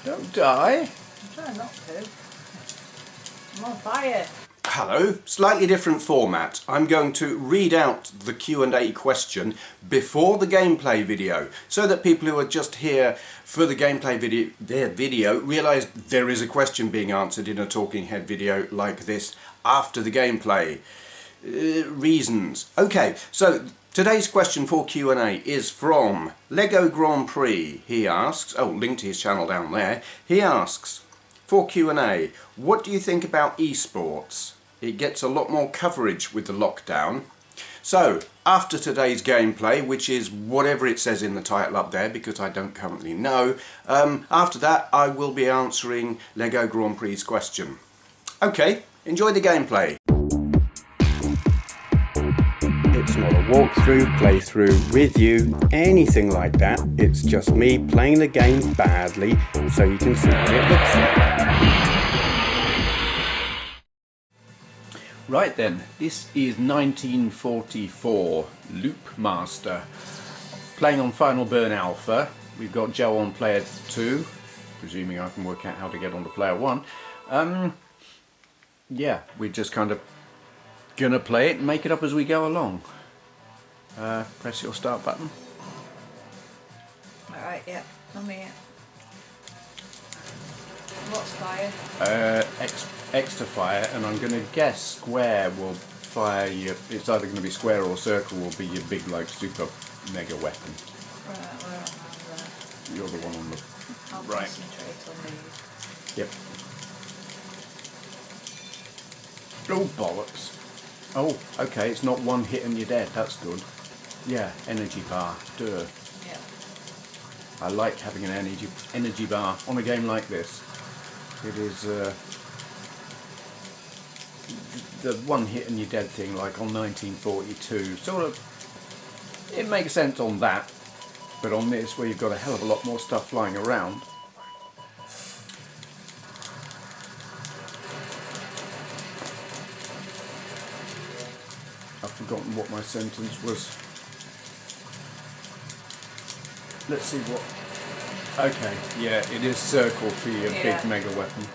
Don't die. I'm trying not to. I'm on fire. Hello, slightly different format. I'm going to read out the Q&A question before the gameplay video so that people who are just here for the gameplay video realise there is a question being answered in a talking head video like this after the gameplay. Reasons. Okay, so today's question for Q&A is from Lego Grand Prix. He asks, link to his channel down there. He asks, for Q&A, what do you think about esports? It gets a lot more coverage with the lockdown. So, after today's gameplay, which is whatever it says in the title up there, because I don't currently know, after that I will be answering Lego Grand Prix's question. Okay, enjoy the gameplay. It's not a walkthrough, playthrough with you, anything like that. It's just me playing the game badly so you can see what it looks like. Right then, this is 1944 Loop Master playing on Final Burn Alpha. We've got Joe on player 2, presuming I can work out how to get on to player 1. Yeah, we're just kind of gonna play it and make it up as we go along. Press your start button. Alright, yeah, I'm here. What's fire? X to fire, and I'm going to guess square will fire you. It's either going to be square or circle will be your big, like, super mega weapon. Right, where am I? There. You're the one on the I'll right. concentrate on these. Yep. Oh, bollocks. Oh, okay, it's not one hit and you're dead. That's good. Yeah, energy bar. Duh. Yeah. I like having an energy bar on a game like this. It is the one hit and you're dead thing, like on 1942. Sort of, it makes sense on that, but on this, where you've got a hell of a lot more stuff flying around. I've forgotten what my sentence was. Let's see what. Okay, yeah, it is circle for your big mega weapon.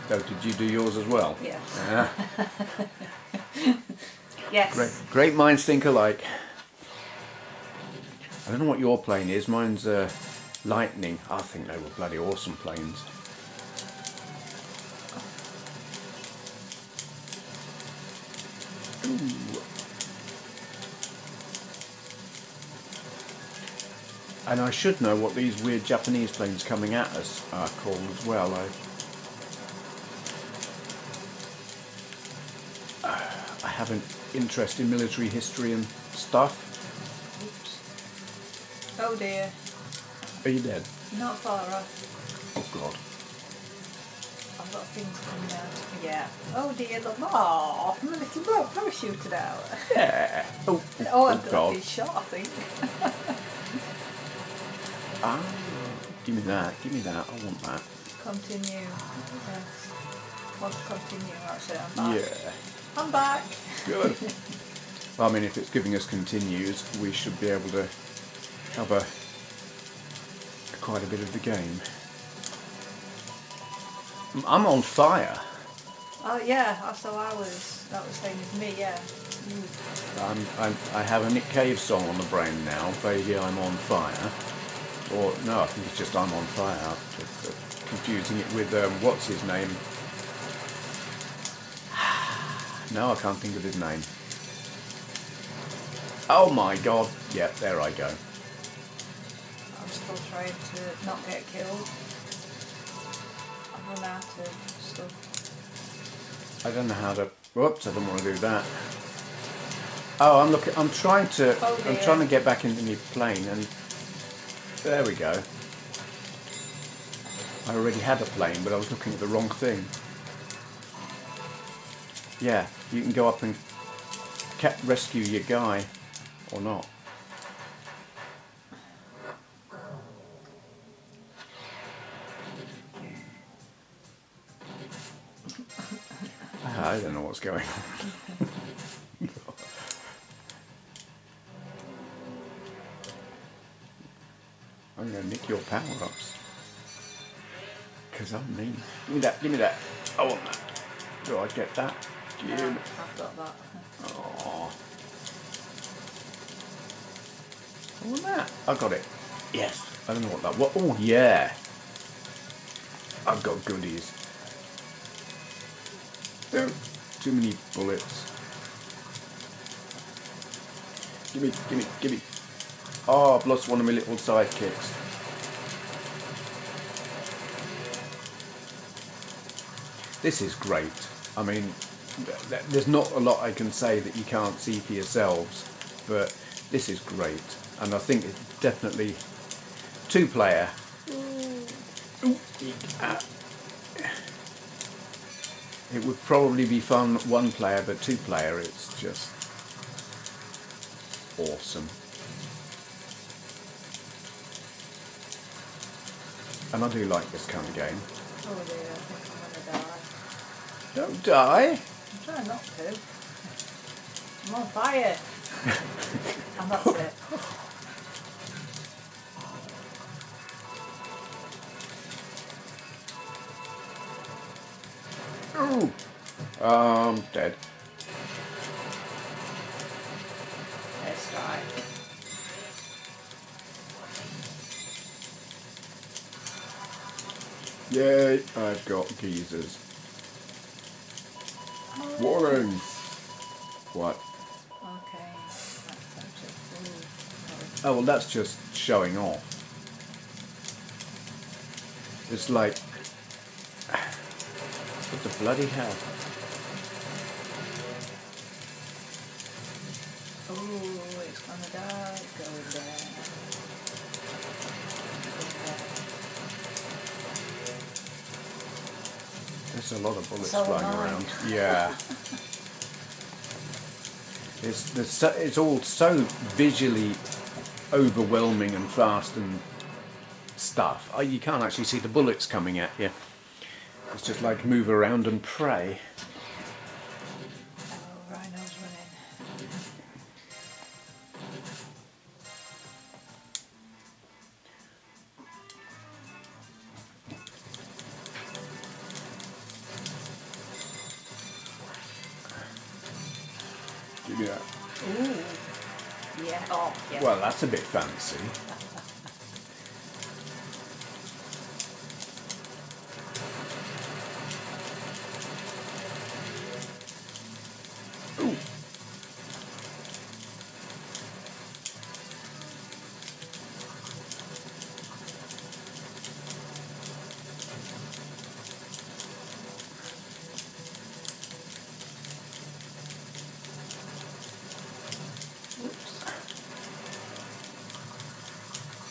So, did you do yours as well? Yeah. Yeah. Yes. Great minds think alike. I don't know what your plane is. Mine's Lightning. I think they were bloody awesome planes. Ooh. And I should know what these weird Japanese planes coming at us are called as well. I have an interest in military history and stuff. Oops. Oh dear. Are you dead? Not far off. Oh God. I've got things coming out. Yeah. Oh dear, look. Oh, my little boat parachuted out. Yeah. Oh I've got God. a big shot, I think. Ah, give me that. Give me that. I want that. Continue. Yes. Want to continue, actually. I'm back. Yeah. I'm back. Good. Well, I mean, if it's giving us continues, we should be able to cover quite a bit of the game. I'm on fire. Oh yeah, so that was same as me, yeah. I have a Nick Cave song on the brain now, Baby I'm on Fire. Or, no, I think it's just I'm on Fire. I'm confusing it with, what's his name? No, I can't think of his name. Oh my God. Yep, there I go. I'm still trying to not get killed. I've run out of stuff. I don't know how to. Whoops! I don't want to do that. Oh, I'm trying to. Oh, I'm trying to get back into my plane, and there we go. I already had a plane, but I was looking at the wrong thing. Yeah, you can go up and rescue your guy, or not. I don't know what's going on. I'm going to nick your power-ups. because I'm mean. Give me that, give me that. I want that. Do I get that? No, I've got that. Oh. I want that. I got it. Yes. I don't know what that was. Oh, yeah. I've got goodies. Oh, too many bullets. Give me, give me, give me. Oh, I've lost one of my little sidekicks. This is great. I mean, there's not a lot I can say that you can't see for yourselves, but this is great. And I think it's definitely two-player. It would probably be fun one-player, but two-player, it's just awesome. And I do like this kind of game. Oh dear, I think I'm gonna die. Don't die. I'm trying not to. I'm on fire. And that's it. Ooh. Dead. Airstrike. Yay, I've got geezers. Warren! What? Okay. That's actually. Oh, well, that's just showing off. It's like... What the bloody hell? Oh, it's gonna die. Going there. There's a lot of bullets So flying annoying. around. Yeah. It's all so visually overwhelming and fast and stuff. Oh, you can't actually see the bullets coming at you. It's just like move around and pray. Oh, rhino's running. Give me that. Ooh. Yeah. Oh, yeah. Well, that's a bit fancy. Ooh.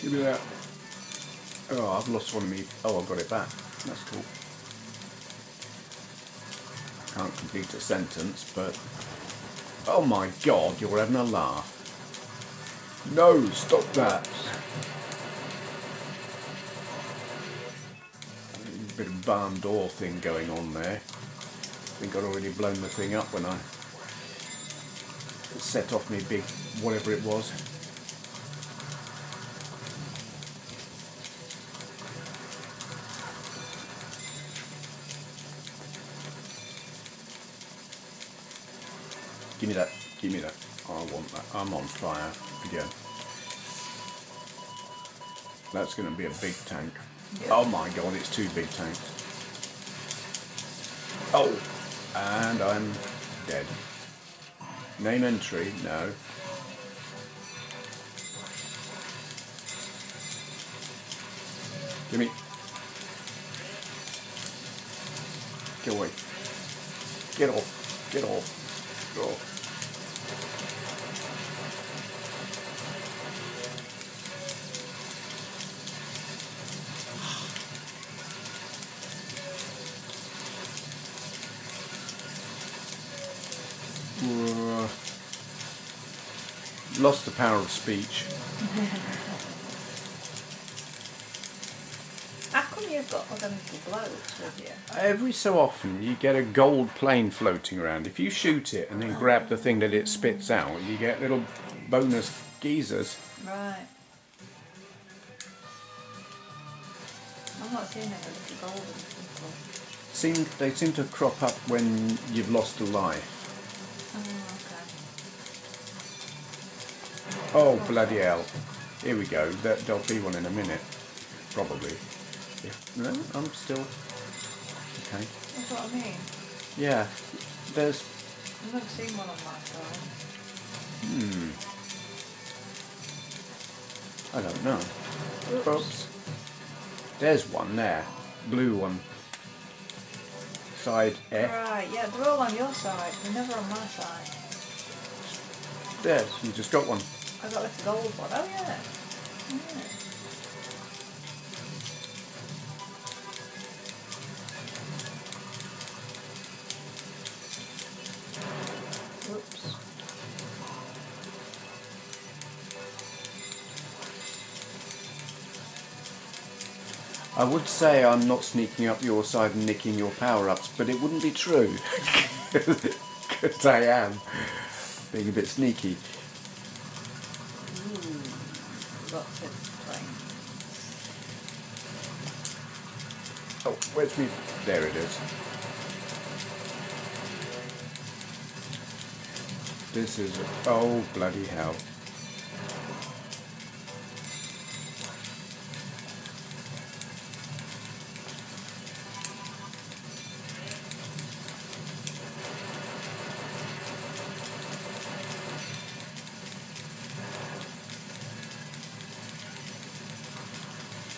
Give me that. Oh, I've lost one of me. Oh, I've got it back. That's cool. Can't complete a sentence, but... Oh my god, you're having a laugh. No, stop that. A bit of barn door thing going on there. I think I'd already blown the thing up when I set off me big whatever it was. Give me that, give me that. I want that. I'm on fire again. That's going to be a big tank. Yeah. Oh my god, it's two big tanks. Oh, and I'm dead. Name entry, no. Give me. Get away. Get off. Get off. Get off. Lost the power of speech. How come you've got all them little blokes with you? Every so often you get a gold plane floating around. If you shoot it and then grab the thing that it spits out, you get little bonus geezers. Right. I'm not seeing any little golden people. They seem to crop up when you've lost a life. Oh, okay. Oh, bloody hell. Here we go. There'll be one in a minute. Probably. No, I'm still... Okay. That's what I mean. Yeah. There's... I've never seen one on my side. I don't know. Oops. Oops. There's one there. Blue one. Side F. Right, yeah, they're all on your side. They're never on my side. There, you just got one. I got like a gold one. Oh yeah. Yeah. Whoops. I would say I'm not sneaking up your side and nicking your power-ups, but it wouldn't be true. Because I am being a bit sneaky. Ooh, lots of planes. Oh, where's me? There it is. This is... Oh, bloody hell.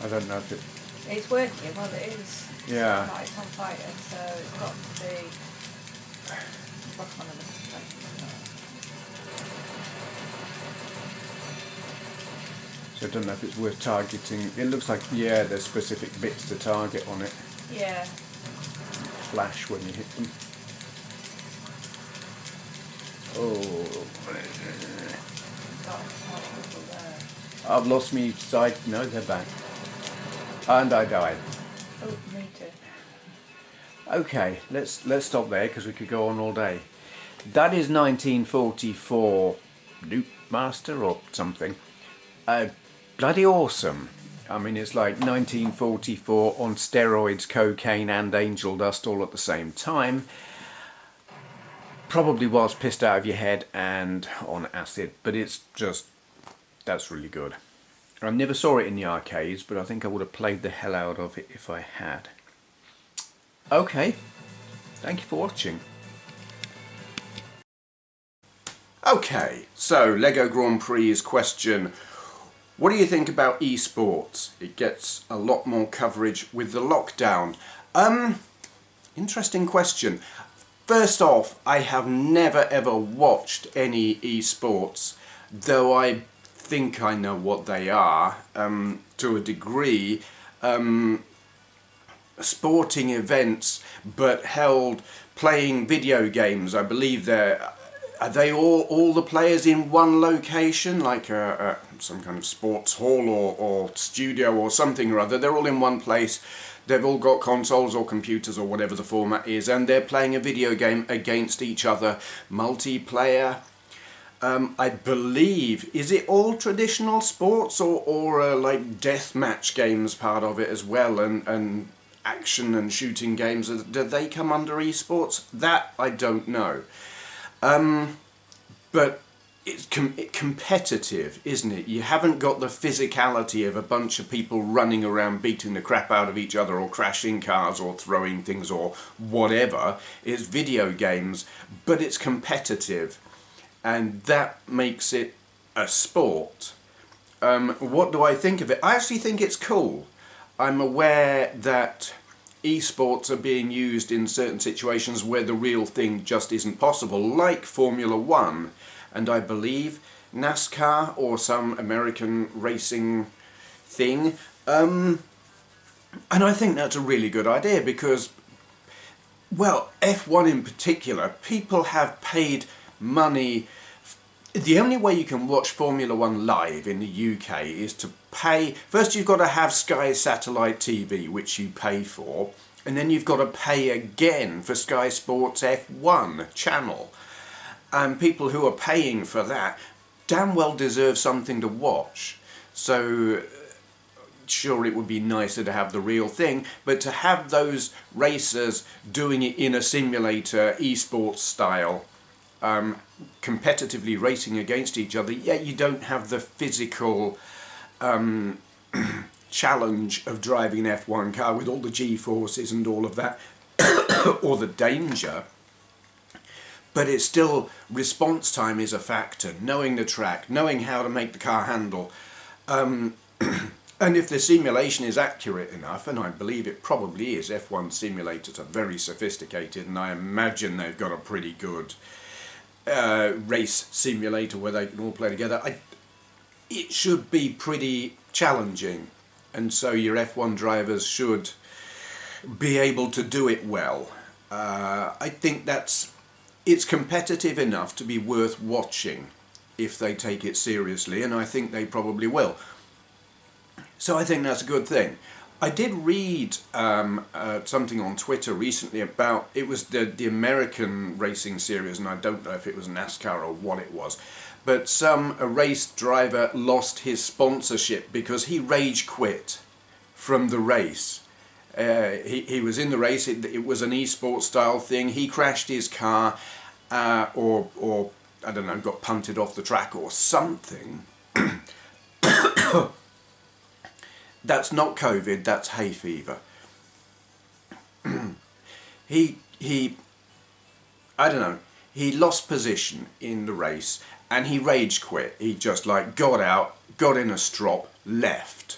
I don't know if it... It's working, well it is. Yeah. It's on fire, so it's got to be bottom of the plane. So I don't know if it's worth targeting. It looks like, yeah, there's specific bits to target on it. Yeah. Flash when you hit them. Oh. Got more people there. I've lost me side. No, they're back. And I died. Oh, me too. Okay, let's stop there because we could go on all day. That is 1944 Loop Master or something. Bloody awesome. I mean, it's like 1944 on steroids, cocaine and angel dust all at the same time. Probably whilst pissed out of your head and on acid, but it's just, that's really good. I never saw it in the arcades, but I think I would have played the hell out of it if I had. Okay, thank you for watching. Okay, so Lego Grand Prix's question: what do you think about esports? It gets a lot more coverage with the lockdown. Interesting question. First off, I have never ever watched any esports, though I think I know what they are to a degree. Sporting events, but held playing video games. I believe are they all the players in one location, like some kind of sports hall or studio or something or other. They're all in one place. They've all got consoles or computers or whatever the format is, and they're playing a video game against each other, multiplayer. I believe, is it all traditional sports or like deathmatch games part of it as well, and action and shooting games? Do they come under esports? That I don't know. But it's competitive, isn't it? You haven't got the physicality of a bunch of people running around beating the crap out of each other or crashing cars or throwing things or whatever. It's video games, but it's competitive. And that makes it a sport. What do I think of it? I actually think it's cool. I'm aware that esports are being used in certain situations where the real thing just isn't possible, like Formula 1 and I believe NASCAR or some American racing thing. And I think that's a really good idea because, well, F1 in particular, people have paid money. The only way you can watch Formula 1 live in the UK is to pay. First you've got to have Sky Satellite TV, which you pay for, and then you've got to pay again for Sky Sports F1 channel. And people who are paying for that damn well deserve something to watch. So sure, it would be nicer to have the real thing, but to have those racers doing it in a simulator, esports style, competitively racing against each other, yet you don't have the physical challenge of driving an F1 car with all the G-forces and all of that, or the danger. But it's still, response time is a factor, knowing the track, knowing how to make the car handle. And if the simulation is accurate enough, and I believe it probably is, F1 simulators are very sophisticated, and I imagine they've got a pretty good race simulator where they can all play together. It should be pretty challenging, and so your F1 drivers should be able to do it well. I think it's competitive enough to be worth watching if they take it seriously, and I think they probably will. So I think that's a good thing. I did read something on Twitter recently about, it was the American racing series, and I don't know if it was NASCAR or what it was, but a race driver lost his sponsorship because he rage quit from the race. He was in the race, it was an esports style thing, he crashed his car, or I don't know, got punted off the track or something. That's not COVID, that's hay fever. I don't know, he lost position in the race and he rage quit. He just like got out, got in a strop, left.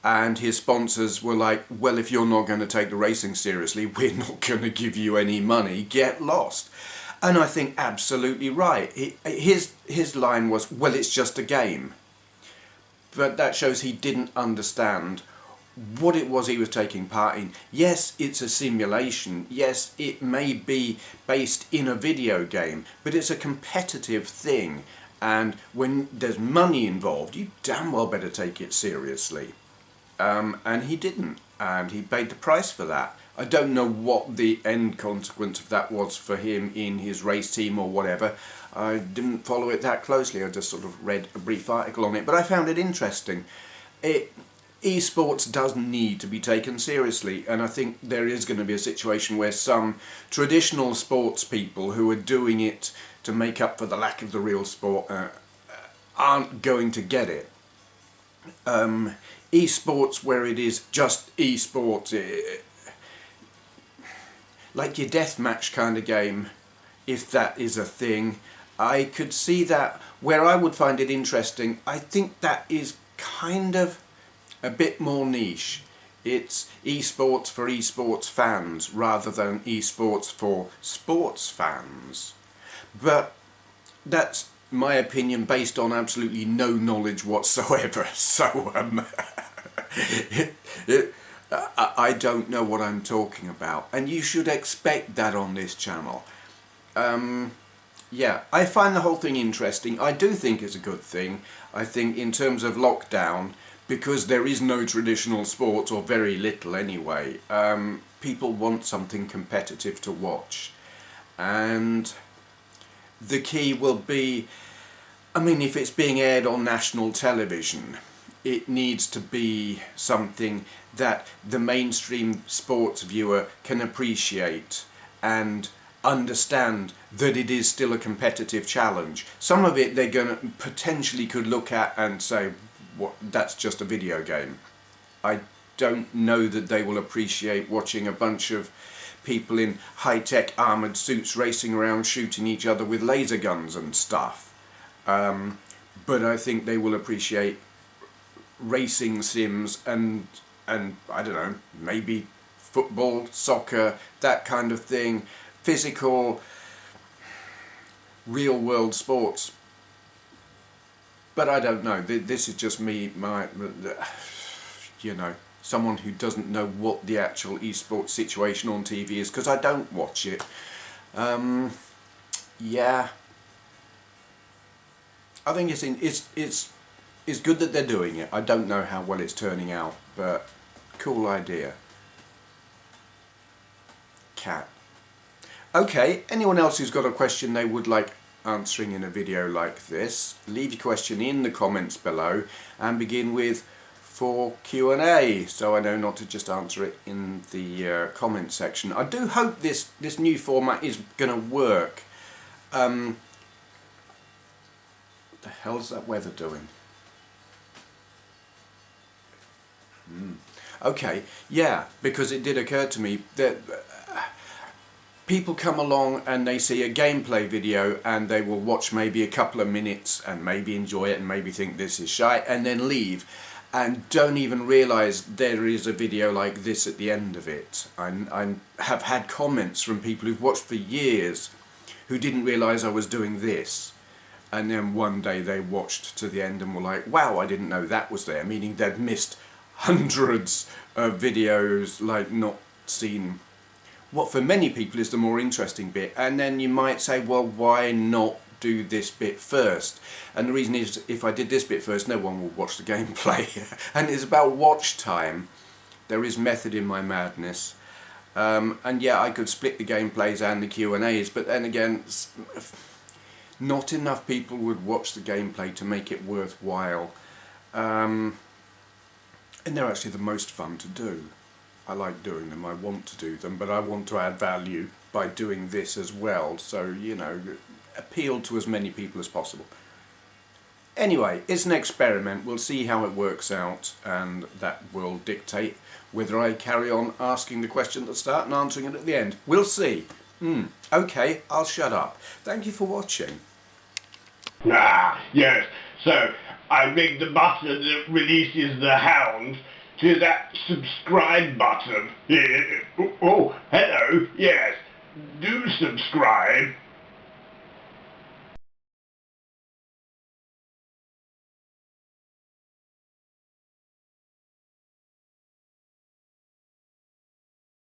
And his sponsors were like, well, if you're not going to take the racing seriously, we're not going to give you any money, get lost. And I think absolutely right. His line was, well, it's just a game. But that shows he didn't understand what it was he was taking part in. Yes, it's a simulation. Yes, it may be based in a video game, but it's a competitive thing. And when there's money involved, you damn well better take it seriously. And he didn't, and he paid the price for that. I don't know what the end consequence of that was for him in his race team or whatever. I didn't follow it that closely, I just sort of read a brief article on it, but I found it interesting. Esports does need to be taken seriously, and I think there is going to be a situation where some traditional sports people who are doing it to make up for the lack of the real sport aren't going to get it. Esports, where it is just esports, like your deathmatch kind of game, if that is a thing, I could see that. Where I would find it interesting, I think that is kind of a bit more niche. It's esports for esports fans rather than esports for sports fans. But that's my opinion based on absolutely no knowledge whatsoever. So I don't know what I'm talking about, and you should expect that on this channel. Yeah, I find the whole thing interesting. I do think it's a good thing. I think in terms of lockdown, because there is no traditional sports, or very little anyway, people want something competitive to watch. And the key will be, I mean, if it's being aired on national television, it needs to be something that the mainstream sports viewer can appreciate and understand that it is still a competitive challenge. Some of it they're going to potentially could look at and say, "What? That's just a video game." I don't know that they will appreciate watching a bunch of people in high-tech armoured suits racing around shooting each other with laser guns and stuff. But I think they will appreciate racing sims and I don't know, maybe football, soccer, that kind of thing, physical, real world sports. But I don't know, this is just me, you know, someone who doesn't know what the actual esports situation on TV is, because I don't watch it. Yeah, I think it's good that they're doing it. I don't know how well it's turning out, but cool idea. Cat. Okay, anyone else who's got a question they would like answering in a video like this, leave your question in the comments below and begin with for Q&A, so I know not to just answer it in the comment section. I do hope this new format is going to work. What the hell's that weather doing? Okay, yeah, because it did occur to me that people come along and they see a gameplay video and they will watch maybe a couple of minutes and maybe enjoy it and maybe think this is shite and then leave and don't even realise there is a video like this at the end of it. I have had comments from people who've watched for years who didn't realise I was doing this, and then one day they watched to the end and were like, wow, I didn't know that was there, meaning they'd missed hundreds of videos, like not seen what for many people is the more interesting bit. And then you might say, well, why not do this bit first? And the reason is, if I did this bit first, no one would watch the gameplay. And it's about watch time. There is method in my madness. And yeah, I could split the gameplays and the Q&As, but then again, not enough people would watch the gameplay to make it worthwhile. And they're actually the most fun to do. I like doing them, I want to do them, but I want to add value by doing this as well, so, you know, appeal to as many people as possible. Anyway, it's an experiment, we'll see how it works out, and that will dictate whether I carry on asking the question at the start and answering it at the end. We'll see. Okay, I'll shut up. Thank you for watching. Ah, yes. So, I rigged the button that releases the hound to that subscribe button. Oh, hello, yes. Do subscribe.